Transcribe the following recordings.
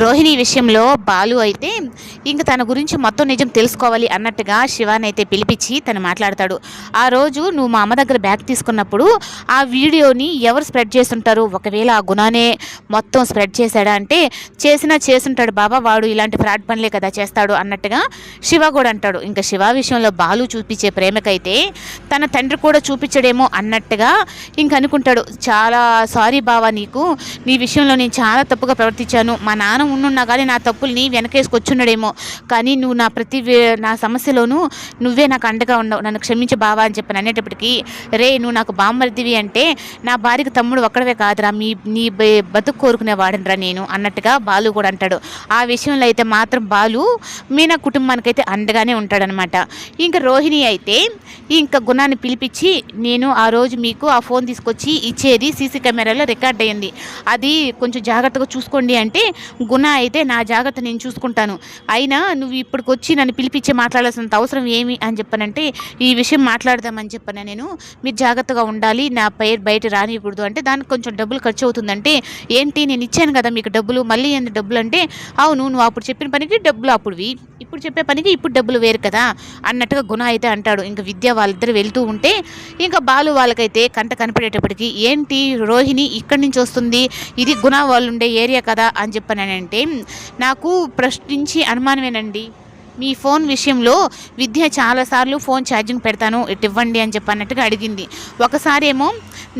రోహిణి విషయంలో బాలు అయితే ఇంక తన గురించి మొత్తం నిజం తెలుసుకోవాలి అన్నట్టుగా శివాని అయితే పిలిపించి తను మాట్లాడతాడు. ఆ రోజు నువ్వు మా అమ్మ దగ్గర బ్యాగ్ తీసుకున్నప్పుడు ఆ వీడియోని ఎవరు స్ప్రెడ్ చేస్తుంటారు, ఒకవేళ ఆ గుణానే మొత్తం స్ప్రెడ్ చేశాడా అంటే చేసుంటాడు బాబా, వాడు ఇలాంటి ఫ్రాడ్ పనులే కదా చేస్తాడు అన్నట్టుగా శివ కూడా అంటాడు. ఇంకా శివ విషయంలో బాలు చూపించే ప్రేమకైతే తన తండ్రి కూడా చూపించడేమో అన్నట్టుగా ఇంక అనుకుంటాడు. చాలా సారీ బావా, నీ విషయంలో నేను చాలా తప్పుగా ప్రవర్తించాను. మా నాన్న ఉండున్నా కానీ నా తప్పుల్ని వెనకేసుకొచ్చున్నాడేమో, కానీ నువ్వు నా సమస్యలోనూ నువ్వే నాకు అండగా ఉండవు, నన్ను క్షమించి బావా అని చెప్పి అనేటప్పటికీ, రే నువ్వు నాకు బామ్మర్దివి అంటే నా భార్యకు తమ్ముడు ఒక్కడవే కాదురా, నీ బతుకు కోరుకునేవాడనరా నేను అన్నట్టుగా బాలు కూడా అంటాడు. ఆ విషయంలో అయితే మాత్రం బాలు మీనా కుటుంబానికైతే అండగానే ఉంటాడనమాట. ఇంకా రోహిణి అయితే ఇంకా గుణాన్ని పిలిపించి, నేను ఆ రోజు మీకు ఆ ఫోన్ తీసుకొచ్చి ఇచ్చేది సీసీ కెమెరాలో రికార్డ్ అయ్యింది, అది కొంచెం జాగ్రత్తగా చూసుకోండి అంటే గుణ అయితే నా జాగ్రత్త నేను చూసుకుంటాను, అయినా నువ్వు ఇప్పటికొచ్చి నన్ను పిలిపించి మాట్లాడాల్సినంత అవసరం ఏమి అని చెప్పనంటే, ఈ విషయం మాట్లాడదామని చెప్పాను నేను, మీరు జాగ్రత్తగా ఉండాలి, నా పేరు బయట రానియకూడదు అంటే దానికి కొంచెం డబ్బులు ఖర్చు అవుతుందంటే, ఏంటి నేను ఇచ్చాను కదా మీకు డబ్బులు, మళ్ళీ ఏంటి డబ్బులు అంటే, అవును నువ్వు అప్పుడు చెప్పిన పనికి డబ్బులు అప్పుడువి, ఇప్పుడు చెప్పే పనికి ఇప్పుడు డబ్బులు వేరు కదా అన్నట్టుగా గుణ అయితే అంటాడు. ఇంకా విద్య వాళ్ళిద్దరు వెళ్తూ ఉంటే ఇంకా బాలు వాళ్ళకైతే కంట కనపడేటప్పటికి, ఏంటి రోహిణి ఇక్కడి నుంచి వస్తుంది, ఇది గుణ వాళ్ళు ఉండే ఏరియా కదా అని చెప్పానంటే, నాకు ప్రశ్నించి అనుమానమేనండి, మీ ఫోన్ విషయంలో విద్య చాలాసార్లు ఫోన్ ఛార్జింగ్ పెడతాను ఇటు ఇవ్వండి అని చెప్పన్నట్టుగా అడిగింది. ఒకసారి ఏమో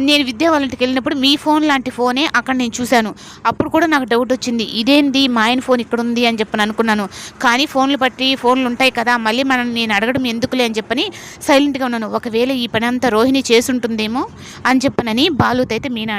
నేను విద్య వాళ్ళ ఇంటికి వెళ్ళినప్పుడు మీ ఫోన్ లాంటి ఫోనే అక్కడ నేను చూశాను, అప్పుడు కూడా నాకు డౌట్ వచ్చింది, ఇదేంది మా ఆయన ఫోన్ ఇక్కడ ఉంది అని చెప్పని అనుకున్నాను, కానీ ఫోన్లు ఉంటాయి కదా, మళ్ళీ నేను అడగడం ఎందుకులే అని చెప్పని సైలెంట్గా ఉన్నాను, ఒకవేళ ఈ పని అంతా రోహిణి చేసుంటుందేమో అని చెప్పనని బాలుతో అయితే మీనా